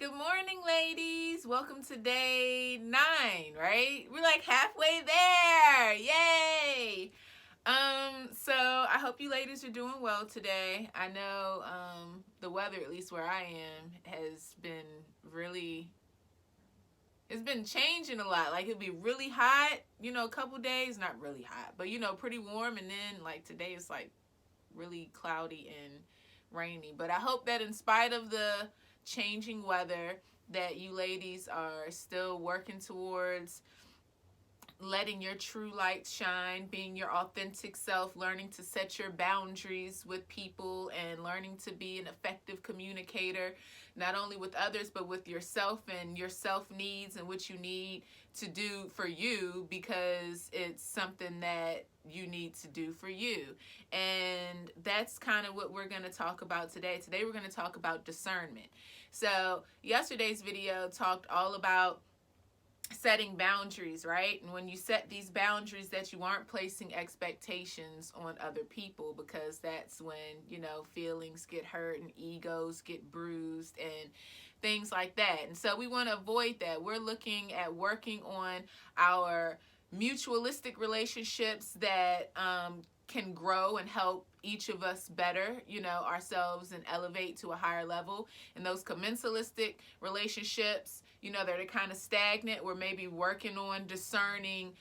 Good morning, ladies. Welcome to day 9, right? We're like halfway there. Yay! So I hope you ladies are doing well today. I know the weather, at least where I am, has been really it's been changing a lot. Like it'll be really hot, a couple days, not really hot, but pretty warm, and then like today it's like really cloudy and rainy. But I hope that in spite of the changing weather that you ladies are still working towards letting your true light shine, being your authentic self, learning to set your boundaries with people, and learning to be an effective communicator, not only with others, but with yourself and your self needs and what you need to do for you, because it's something that you need to do for you. And that's kind of what we're going to talk about today. Today we're going to talk about discernment. So yesterday's video talked all about setting boundaries, right? And when you set these boundaries, that you aren't placing expectations on other people, because that's when, feelings get hurt and egos get bruised and things like that. And so we want to avoid that. We're looking at working on our mutualistic relationships that can grow and help each of us better, ourselves, and elevate to a higher level. And those commensalistic relationships, they're kind of stagnant. We're maybe working on discerning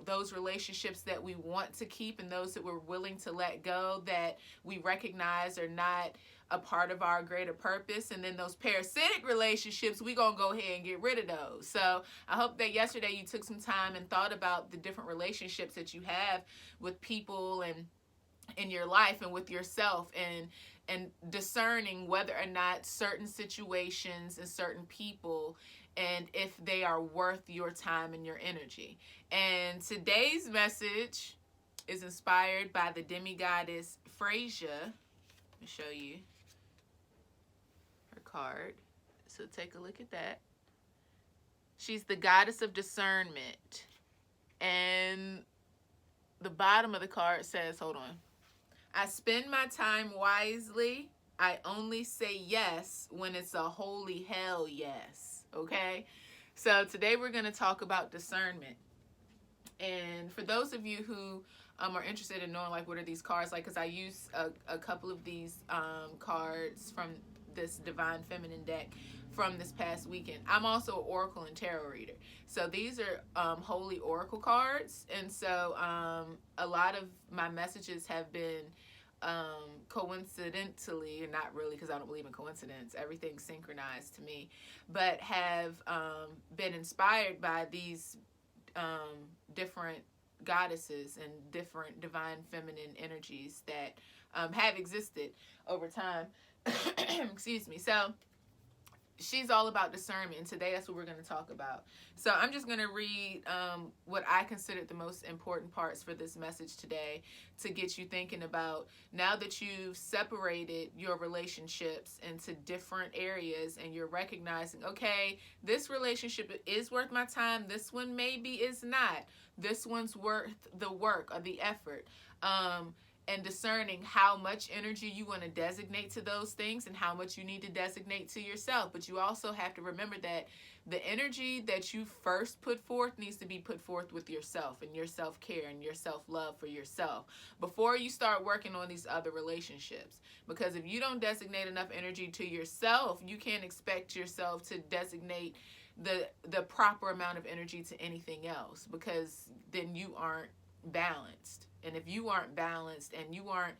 those relationships that we want to keep and those that we're willing to let go, that we recognize are not a part of our greater purpose. And then those parasitic relationships, we're going to go ahead and get rid of those. So I hope that yesterday you took some time and thought about the different relationships that you have with people and in your life and with yourself, and discerning whether or not certain situations and certain people, and if they are worth your time and your energy. And today's message is inspired by the demigoddess Freyja. Let me show you her card. So take a look at that. She's the goddess of discernment. And the bottom of the card says, hold on. I spend my time wisely. I only say yes when it's a holy hell yes. Okay? So today we're going to talk about discernment. And for those of you who are interested in knowing, like, what are these cards like, because I use a couple of these cards from this Divine Feminine deck from this past weekend. I'm also an oracle and tarot reader. So these are holy oracle cards. And so a lot of my messages have been coincidentally, and not really, because I don't believe in coincidence, everything's synchronized to me, but have been inspired by these different goddesses and different divine feminine energies that have existed over time. Excuse me. So she's all about discernment, and today that's what we're going to talk about. So I'm just going to read what I considered the most important parts for this message today, to get you thinking about, now that you've separated your relationships into different areas and you're recognizing, okay, this relationship is worth my time, this one maybe is not, this one's worth the work or the effort. And discerning how much energy you want to designate to those things and how much you need to designate to yourself. But you also have to remember that the energy that you first put forth needs to be put forth with yourself and your self-care and your self-love for yourself before you start working on these other relationships. Because if you don't designate enough energy to yourself, you can't expect yourself to designate the proper amount of energy to anything else, because then you aren't balanced. And if you aren't balanced and you aren't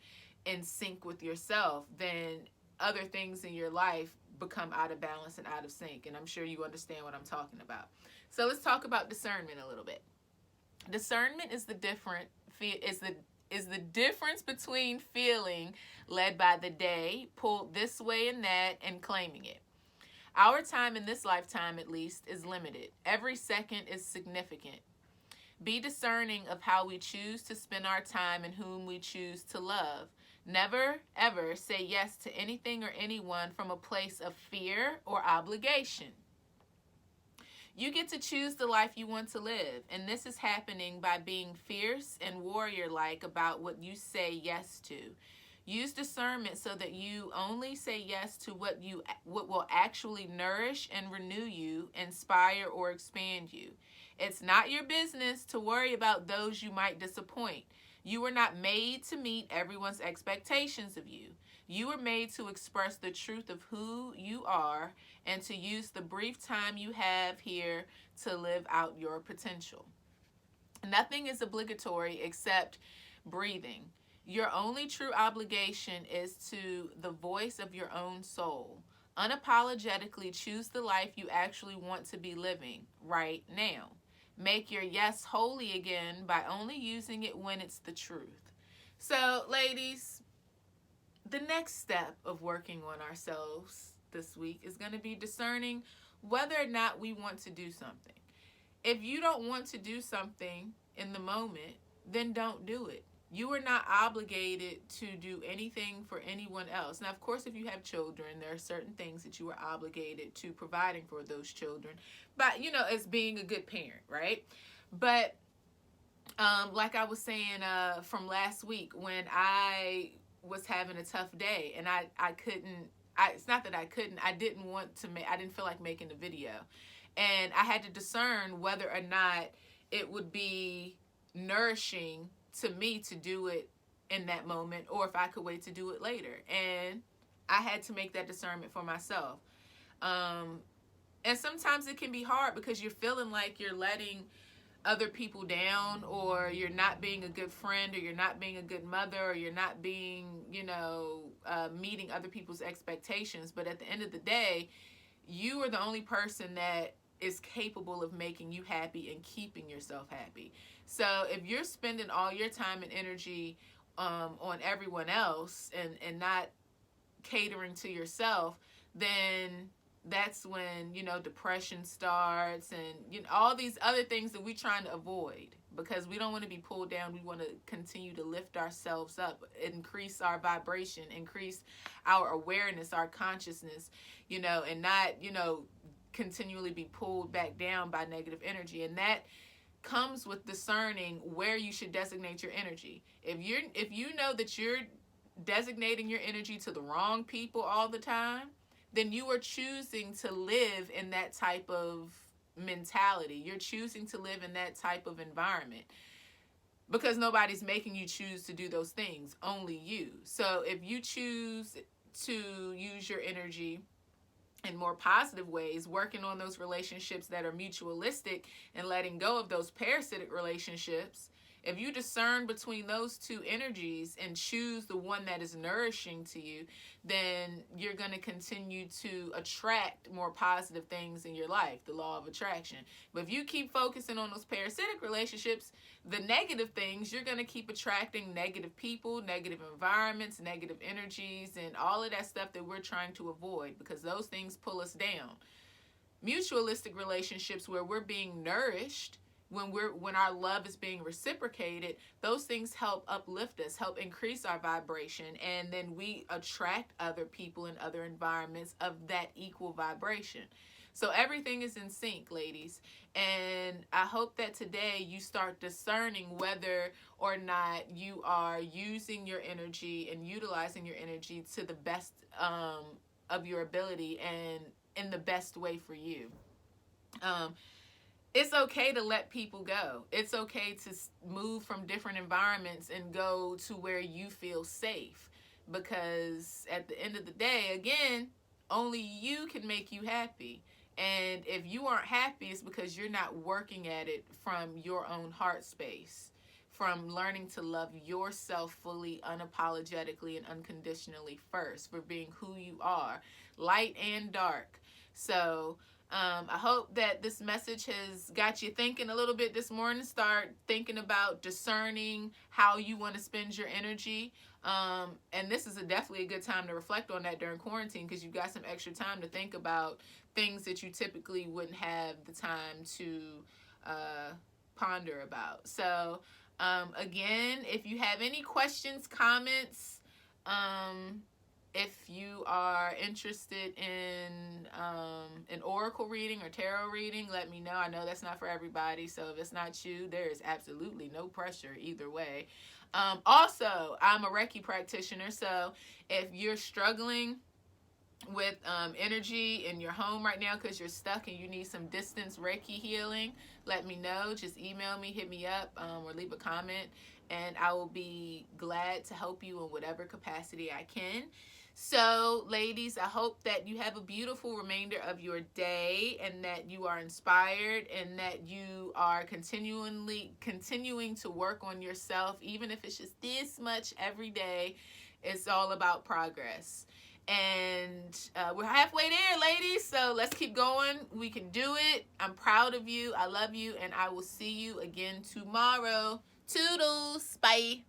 in sync with yourself, then other things in your life become out of balance and out of sync. And I'm sure you understand what I'm talking about. So let's talk about discernment a little bit. Discernment is the difference between feeling led by the day, pulled this way and that, and claiming it. Our time in this lifetime, at least, is limited. Every second is significant. Be discerning of how we choose to spend our time and whom we choose to love. Never, ever say yes to anything or anyone from a place of fear or obligation. You get to choose the life you want to live, and this is happening by being fierce and warrior-like about what you say yes to. Use discernment so that you only say yes to what will actually nourish and renew you, inspire, or expand you. It's not your business to worry about those you might disappoint. You were not made to meet everyone's expectations of you. You were made to express the truth of who you are and to use the brief time you have here to live out your potential. Nothing is obligatory except breathing. Your only true obligation is to the voice of your own soul. Unapologetically choose the life you actually want to be living right now. Make your yes holy again by only using it when it's the truth. So, ladies, the next step of working on ourselves this week is going to be discerning whether or not we want to do something. If you don't want to do something in the moment, then don't do it. You are not obligated to do anything for anyone else. Now, of course, if you have children, there are certain things that you are obligated to providing for those children. But, as being a good parent, right? But like I was saying from last week, when I was having a tough day and I couldn't, it's not that I couldn't, I didn't feel like making a video. And I had to discern whether or not it would be nourishing to me to do it in that moment, or if I could wait to do it later. And I had to make that discernment for myself. And sometimes it can be hard because you're feeling like you're letting other people down, or you're not being a good friend, or you're not being a good mother, or you're not being, meeting other people's expectations. But at the end of the day, you are the only person that is capable of making you happy and keeping yourself happy. So if you're spending all your time and energy on everyone else and not catering to yourself, then that's when, depression starts and, all these other things that we're trying to avoid, because we don't want to be pulled down. We want to continue to lift ourselves up, increase our vibration, increase our awareness, our consciousness, and not, continually be pulled back down by negative energy. And that comes with discerning where you should designate your energy. If you know that you're designating your energy to the wrong people all the time, then you are choosing to live in that type of mentality. You're choosing to live in that type of environment because nobody's making you choose to do those things, only you. So if you choose to use your energy in more positive ways, working on those relationships that are mutualistic and letting go of those parasitic relationships, if you discern between those two energies and choose the one that is nourishing to you, then you're going to continue to attract more positive things in your life, the law of attraction. But if you keep focusing on those parasitic relationships, the negative things, you're going to keep attracting negative people, negative environments, negative energies, and all of that stuff that we're trying to avoid, because those things pull us down. Mutualistic relationships where we're being nourished, when our love is being reciprocated, those things help uplift us, help increase our vibration, and then we attract other people and other environments of that equal vibration. So everything is in sync, ladies. And I hope that today you start discerning whether or not you are using your energy and utilizing your energy to the best of your ability and in the best way for you. It's okay to let people go. It's okay to move from different environments and go to where you feel safe, because at the end of the day, again, only you can make you happy. And if you aren't happy, it's because you're not working at it from your own heart space, from learning to love yourself fully, unapologetically, and unconditionally first, for being who you are, light and dark. So I hope that this message has got you thinking a little bit this morning. Start thinking about discerning how you want to spend your energy. And this is definitely a good time to reflect on that during quarantine, because you've got some extra time to think about things that you typically wouldn't have the time to ponder about. So again, if you have any questions, comments, if you are interested in an oracle reading or tarot reading, let me know. I know that's not for everybody, so if it's not you, there is absolutely no pressure either way. Also, I'm a Reiki practitioner, so if you're struggling with energy in your home right now because you're stuck and you need some distance Reiki healing, let me know. Just email me, hit me up, or leave a comment, and I will be glad to help you in whatever capacity I can. So, ladies, I hope that you have a beautiful remainder of your day and that you are inspired and that you are continuing to work on yourself, even if it's just this much every day. It's all about progress. And we're halfway there, ladies, so let's keep going. We can do it. I'm proud of you. I love you, and I will see you again tomorrow. Toodles. Bye.